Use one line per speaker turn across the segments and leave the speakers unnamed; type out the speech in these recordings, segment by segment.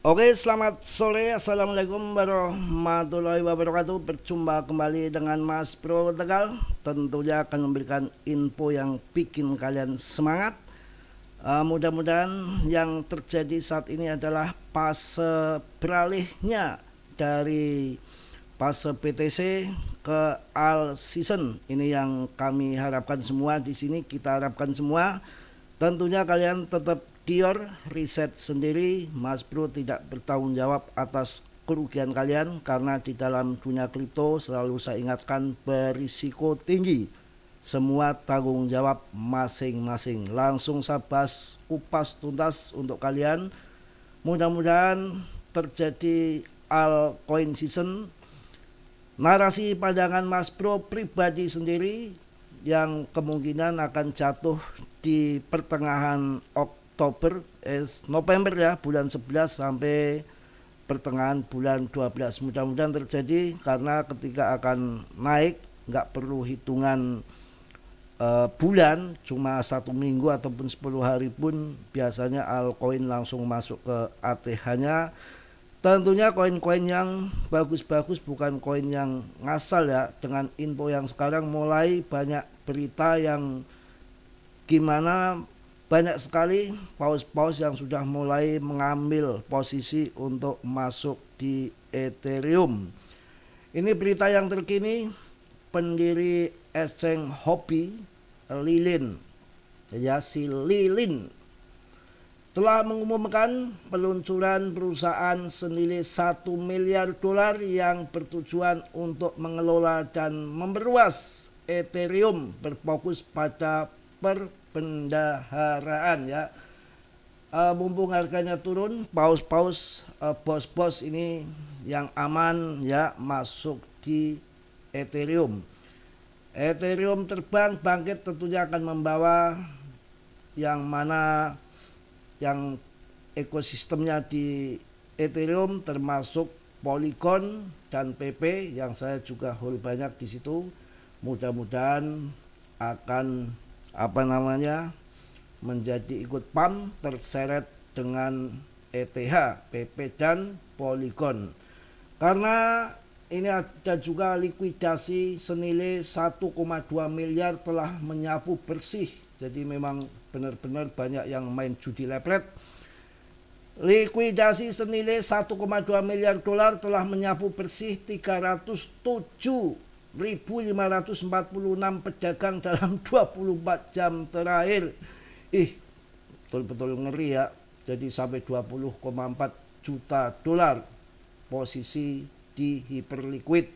Oke, selamat sore. Assalamualaikum warahmatullahi wabarakatuh. Berjumpa kembali dengan Mas Bro Tegal. Tentunya akan memberikan info yang bikin kalian semangat. Mudah-mudahan yang terjadi saat ini adalah fase beralihnya dari fase PTC ke all season. Ini yang kami harapkan semua di sini. Kita harapkan semua. Tentunya kalian tetap Dior riset sendiri. Mas Bro tidak bertanggung jawab atas kerugian kalian karena di dalam dunia kripto selalu saya ingatkan berisiko tinggi. Semua tanggung jawab masing-masing. Langsung saya bahas kupas tuntas untuk kalian. Mudah-mudahan terjadi altcoin season. Narasi pandangan Mas Bro pribadi sendiri yang kemungkinan akan jatuh di pertengahan November ya, bulan 11 sampai pertengahan bulan 12. Mudah-mudahan terjadi karena ketika akan naik nggak perlu hitungan bulan, cuma 1 minggu ataupun 10 hari pun biasanya altcoin langsung masuk ke ATH-nya. Tentunya koin-koin yang bagus-bagus, bukan koin yang ngasal ya. Dengan info yang sekarang mulai banyak berita yang gimana banyak sekali paus-paus yang sudah mulai mengambil posisi untuk masuk di Ethereum. Ini berita yang terkini, pendiri exchange Huobi, Lilin, ya si Lilin, telah mengumumkan peluncuran perusahaan senilai $1 miliar yang bertujuan untuk mengelola dan memperluas Ethereum berfokus pada perbendaharaan ya. Mumpung harganya turun, paus-paus bos-bos ini yang aman ya masuk di Ethereum. Ethereum terbang bangkit tentunya akan membawa yang mana yang ekosistemnya di Ethereum termasuk Polygon dan PP yang saya juga hold banyak di situ. Mudah-mudahan akan menjadi ikut pump terseret dengan ETH, PP dan Polygon. Karena ini ada juga likuidasi senilai 1,2 miliar telah menyapu bersih. Jadi memang benar-benar banyak yang main judi lepret. Likuidasi senilai 1,2 miliar dolar telah menyapu bersih 307.546 pedagang dalam 24 jam terakhir. Betul-betul ngeri ya. Jadi sampai 20,4 juta dolar posisi di hyperliquid.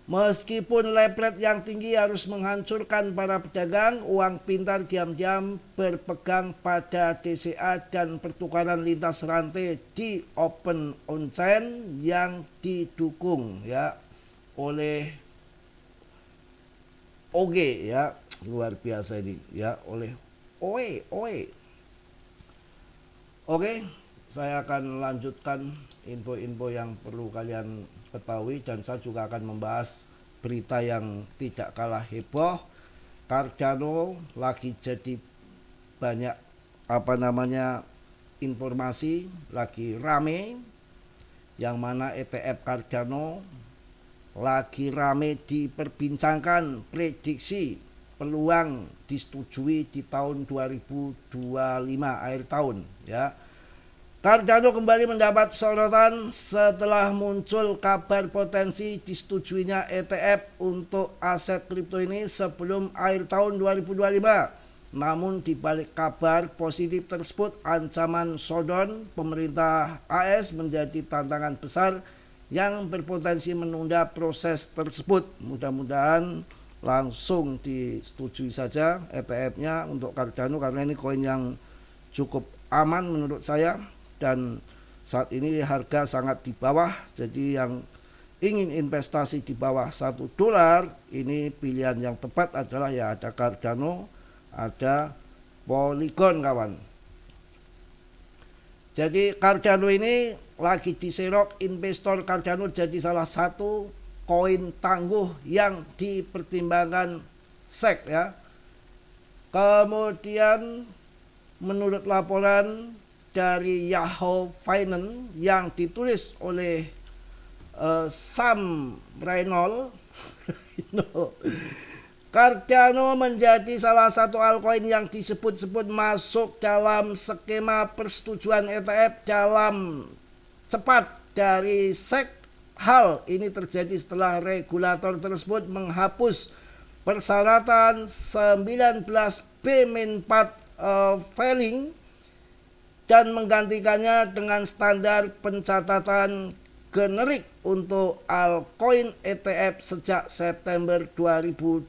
Meskipun lepret yang tinggi harus menghancurkan para pedagang, uang pintar diam-diam berpegang pada DCA dan pertukaran lintas rantai di open on-chain yang didukung ya oleh OG ya, luar biasa ini ya, oleh OE. Oke, saya akan lanjutkan info-info yang perlu kalian ketahui dan saya juga akan membahas berita yang tidak kalah heboh. Cardano lagi jadi banyak informasi, lagi rame, yang mana ETF Cardano lagi rame diperbincangkan, prediksi peluang disetujui di tahun 2025 akhir tahun ya. Cardano kembali mendapat sorotan setelah muncul kabar potensi disetujuinya ETF untuk aset kripto ini sebelum akhir tahun 2025. Namun di balik kabar positif tersebut, ancaman shutdown pemerintah AS menjadi tantangan besar yang berpotensi menunda proses tersebut. Mudah-mudahan langsung disetujui saja ETF-nya untuk Cardano karena ini koin yang cukup aman menurut saya. Dan saat ini harga sangat di bawah, jadi yang ingin investasi di bawah $1 ini pilihan yang tepat adalah ya ada Cardano, ada Polygon kawan. Jadi Cardano ini lagi diserok, investor Cardano jadi salah satu koin tangguh yang dipertimbangkan SEC ya. Kemudian menurut laporan dari Yahoo Finance yang ditulis oleh Sam Reynolds. Cardano menjadi salah satu altcoin yang disebut-sebut masuk dalam skema persetujuan ETF dalam cepat dari SEC. Hal ini terjadi setelah regulator tersebut menghapus persyaratan 19B-4 filing dan menggantikannya dengan standar pencatatan generik untuk altcoin ETF sejak September 2025.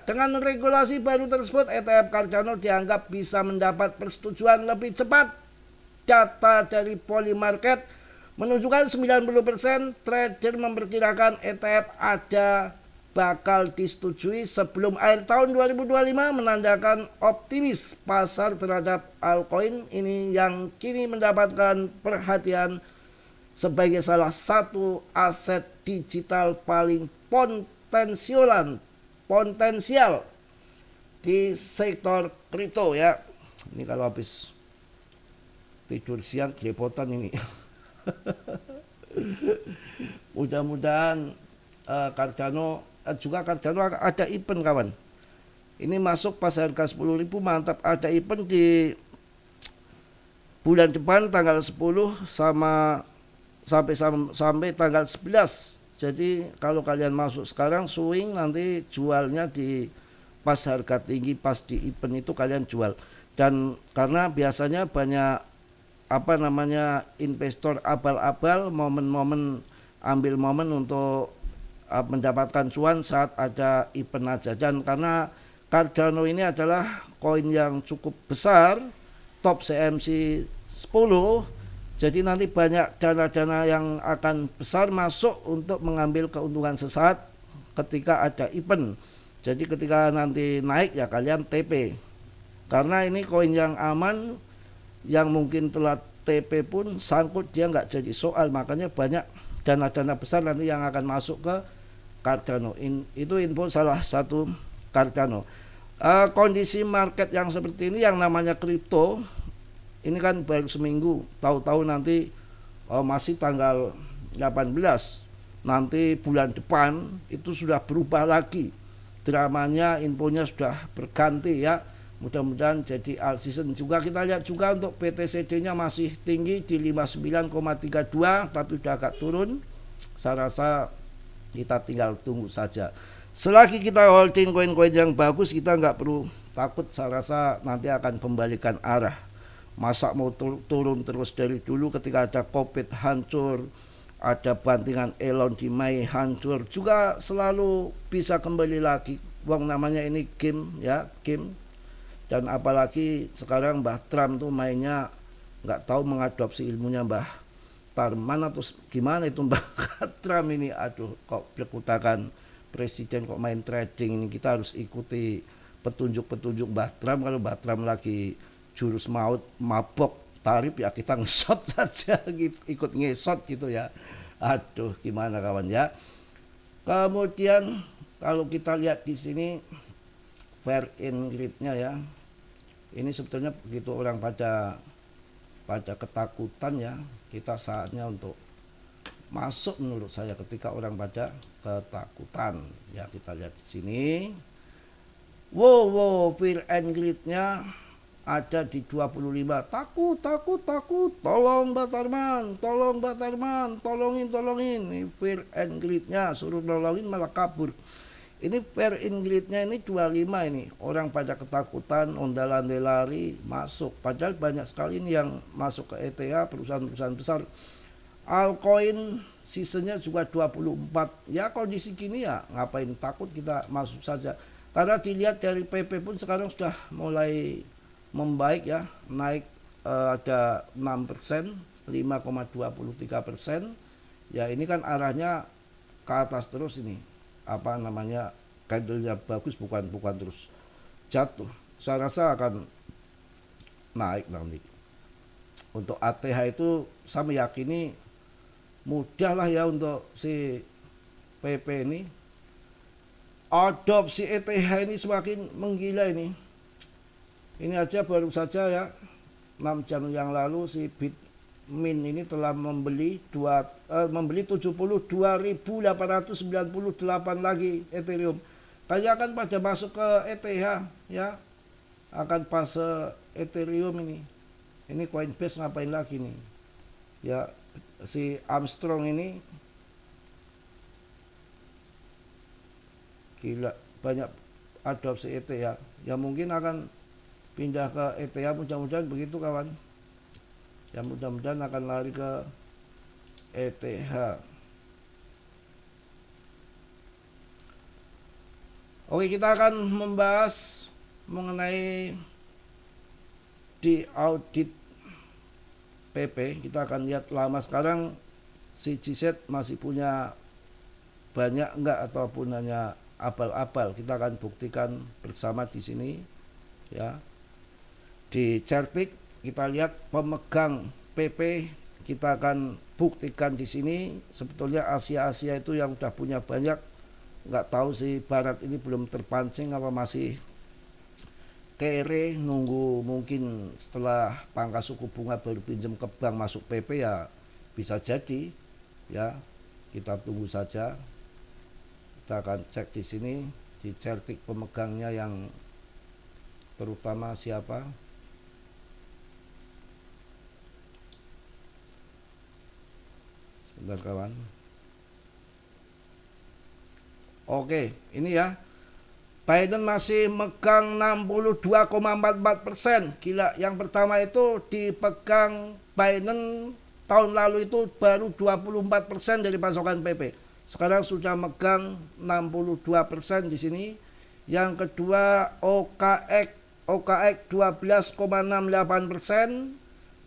Dengan regulasi baru tersebut, ETF Cardano dianggap bisa mendapat persetujuan lebih cepat. Data dari Polymarket menunjukkan 90% trader memperkirakan ETF ada bakal disetujui sebelum akhir tahun 2025, menandakan optimis pasar terhadap altcoin ini yang kini mendapatkan perhatian sebagai salah satu aset digital paling potensial di sektor kripto ya. Ini kalau habis tidur siang kerepotan ini. Mudah-mudahan Cardano ada event kawan. Ini masuk pas harga 10.000 mantap, ada event di bulan depan tanggal 10 sampai tanggal 11. Jadi kalau kalian masuk sekarang swing, nanti jualnya di pas harga tinggi, pas di event itu kalian jual. Dan karena biasanya banyak investor abal-abal ambil momen untuk mendapatkan cuan saat ada event aja. Dan karena Cardano ini adalah koin yang cukup besar, top CMC 10, jadi nanti banyak dana-dana yang akan besar masuk untuk mengambil keuntungan sesaat ketika ada event. Jadi ketika nanti naik ya kalian TP. Karena ini koin yang aman, yang mungkin telat TP pun sangkut dia nggak jadi soal. Makanya banyak dana-dana besar nanti yang akan masuk ke Cardano. Itu info salah satu Cardano. Kondisi market yang seperti ini yang namanya kripto, ini kan baru seminggu, tahu-tahu nanti masih tanggal 18, nanti bulan depan itu sudah berubah lagi dramanya, infonya sudah berganti ya. Mudah-mudahan jadi all season. Juga kita lihat juga untuk BTCD-nya masih tinggi di 59,32, tapi udah agak turun. Saya rasa kita tinggal tunggu saja. Selagi kita holding koin-koin yang bagus, kita nggak perlu takut. Saya rasa nanti akan kembalikan arah. Masa mau turun terus dari dulu, ketika ada COVID hancur, ada bantingan Elon di Mei hancur, juga selalu bisa kembali lagi. Wong namanya ini game ya, game. Dan apalagi sekarang Mbah Trump tuh mainnya nggak tahu mengadopsi ilmunya Mbah Tarman atau gimana itu Mbah Trump ini. Aduh, kok berkutakan presiden kok main trading ini. Kita harus ikuti petunjuk-petunjuk Mbah Trump. Kalau Mbah Trump lagi jurus maut, mabok, tarif ya kita ngesot saja, ikut ngesot gitu ya. Aduh, gimana kawan ya. Kemudian kalau kita lihat di sini fair in grid-nya ya. Ini sebetulnya begitu orang pada ketakutan ya, kita saatnya untuk masuk menurut saya ketika orang pada ketakutan. Ya, kita lihat di sini. Wow, fair in grid-nya ada di 25. Takut. Tolong Mbak Tarman, tolongin. Ini fair and grid-nya suruh nolongin malah kabur. Ini fair in grid-nya ini 25 ini. Orang pada ketakutan, ondal-ondal lari masuk. Padahal banyak sekali ini yang masuk ke ETH, perusahaan-perusahaan besar. Altcoin seasonnya juga 24. Ya kondisi gini ya ngapain takut, kita masuk saja. Karena dilihat dari PP pun sekarang sudah mulai membaik ya, naik ada 6%, 5,23%. Ya ini kan arahnya ke atas terus ini. Candle-nya bagus, bukan terus jatuh. Saya rasa akan naik nanti. Untuk ATH itu saya meyakini mudah lah ya untuk si PP ini. Adopsi ETH ini semakin menggila ini. Ini aja baru saja ya 6 jam yang lalu si Bitmin ini telah membeli 72.898 lagi Ethereum. Kayaknya akan pada masuk ke ETH ya, akan fase Ethereum ini. Ini Coinbase ngapain lagi nih? Ya, si Armstrong ini gila banyak adopsi ETH ya. Ya mungkin akan pindah ke ETH, mudah-mudahan begitu kawan. Ya mudah-mudahan akan lari ke ETH. Oke, kita akan membahas mengenai di audit PP. Kita akan lihat lama sekarang si GZ masih punya banyak enggak ataupun hanya abal-abal. Kita akan buktikan bersama di sini ya. Di Certik kita lihat pemegang PP, kita akan buktikan di sini. Sebetulnya Asia itu yang udah punya banyak, nggak tahu sih Barat ini belum terpancing apa masih kere nunggu mungkin setelah pangkas suku bunga baru pinjam ke bank masuk PP ya, bisa jadi ya, kita tunggu saja. Kita akan cek di sini di Certik pemegangnya yang terutama siapa. Sebentar kawan. Oke, ini ya. Biden masih megang 62,44%. Gila, yang pertama itu dipegang Biden tahun lalu itu baru 24% dari pasokan PP. Sekarang sudah megang 62% di sini. Yang kedua OKX 12,68%,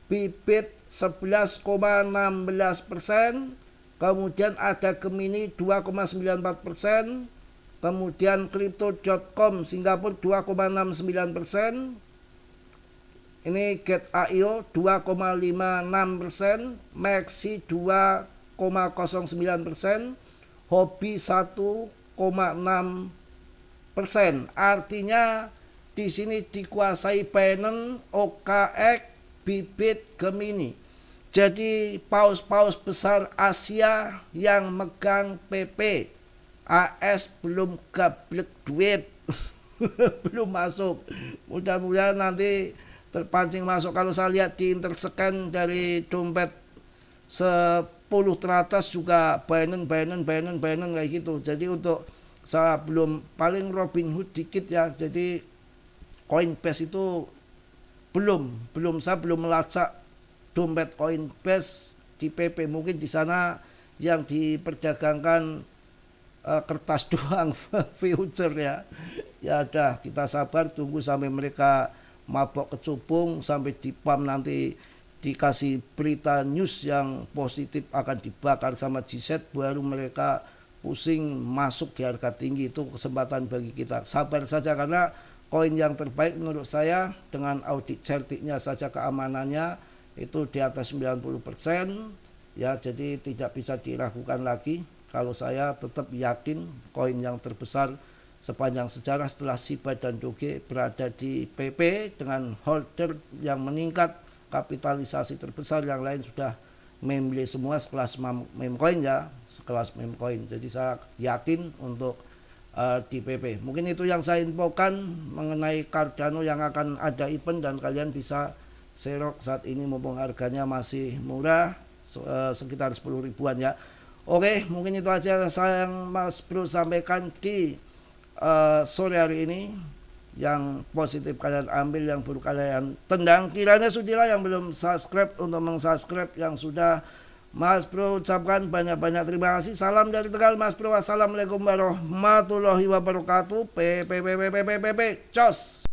Bibit 11,16%, kemudian ada Gemini 2,94%, kemudian Crypto.com Singapura 2,69%, ini Get.io 2,56%, Maxi 2,09%, Hobi 1,6%. Artinya di sini dikuasai Binance, OKX, Bibit, Gemini. Jadi paus-paus besar Asia yang megang PP. AS belum gablek duit. Belum masuk. Mudah-mudahan nanti terpancing masuk. Kalau saya lihat di interscan dari dompet 10 teratas juga Binance kayak gitu. Jadi untuk saya belum, paling Robinhood dikit ya. Jadi Coinbase itu saya belum melacak dompet Coinbase di PP. Mungkin di sana yang diperdagangkan kertas doang future ya. Ya udah, kita sabar tunggu sampai mereka mabok kecubung, sampai di PAM nanti dikasih berita news yang positif akan dibakar sama GZ, baru mereka pusing masuk di harga tinggi. Itu kesempatan bagi kita. Sabar saja, karena koin yang terbaik menurut saya dengan audit Certiknya saja keamanannya itu di atas 90% ya, jadi tidak bisa diragukan lagi. Kalau saya tetap yakin koin yang terbesar sepanjang sejarah setelah Shiba dan Doge berada di PP dengan holder yang meningkat, kapitalisasi terbesar, yang lain sudah meme semua sekelas memecoin ya, sekelas memecoin. Jadi saya yakin untuk di PP. Mungkin itu yang saya infokan mengenai Cardano yang akan ada event, dan kalian bisa serok saat ini mumpung harganya masih murah, sekitar 10 ribuan ya. Oke, mungkin itu aja yang Mas Bro sampaikan di sore hari ini. Yang positif kalian ambil, yang buruk kalian tendang. Kiranya sudilah yang belum subscribe untuk meng-subscribe, yang sudah Mas Bro ucapkan banyak-banyak terima kasih. Salam dari Tegal Mas Bro. Wassalamualaikum warahmatullahi wabarakatuh. Cos.